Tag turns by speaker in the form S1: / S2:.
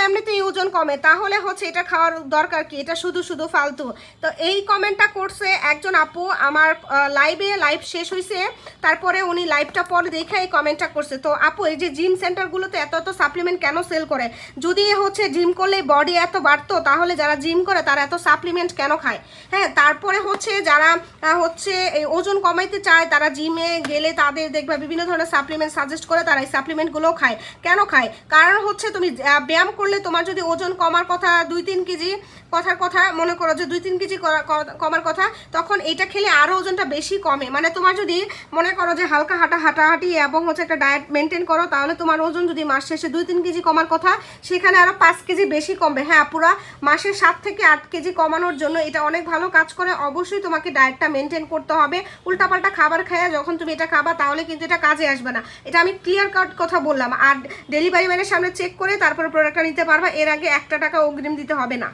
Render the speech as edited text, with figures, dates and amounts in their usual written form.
S1: এমনিতেই ওজন কমে, তাহলে হচ্ছে এটা খাওয়ার দরকার কি, এটা শুধু শুধু ফালতু। তো এই কমেন্টটা করছে একজন আপু আমার লাইভ শেষ হয়েছে, তারপরে উনি লাইভটা পরে দেখে এই কমেন্টটা করছে। তো আপু এই যে জিম সেন্টারগুলোতে এত এত সাপ্লিমেন্ট কেন সেল করে? যদি হচ্ছে জিম করলে বডি এত বাড়তো, তাহলে যারা জিম করে তারা এত সাপ্লিমেন্ট কেন খায়? হ্যাঁ, তারপরে হচ্ছে যারা হচ্ছে এই ওজন কমাইতে চায়, তারা জিমে গেলে তাদের দেখবে বিভিন্ন ধরনের সাপ্লিমেন্ট সাজেস্ট করে, তারা এই সাপ্লিমেন্টগুলোও খায়। কেন খায়? কারণ হচ্ছে তুমি ব্যায়াম করলে তোমার যদি ওজন কমার কথা 2-3 কেজি, কথার কথা মনে করো যে 2-3 কেজি কমার কথা, তখন এটা খেলে আরও ওজনটা বেশি কমে। মানে তোমার যদি মনে করো যে হালকা হাঁটাহাঁটি এবং হচ্ছে একটা ডায়েট মেনটেন করো, তাহলে তোমার ওজন যদি মাস শেষে 2-3 কেজি কমার কথা, সেখানে আরও 5 কেজি বেশি কমবে। হ্যাঁ, পুরা মাসে 7 থেকে 8 কেজি কমানোর জন্য এটা অনেক ভালো কাজ করে। অবশ্যই তোমাকে ডায়েটটা মেনটেন করতে হবে। উল্টাপাল্টা খাবার খায় যখন তুমি এটা খাবা, তাহলে কিন্তু এটা কাজে আসবে না। এটা আমি ক্লিয়ার কাট কথা বললাম। আর ডেলিভারি ম্যানের সামনে চেক করে তারপরে প্রোডাক্টটা নিতে পারবা, এর আগে 1 টাকা অগ্রিম দিতে হবে না।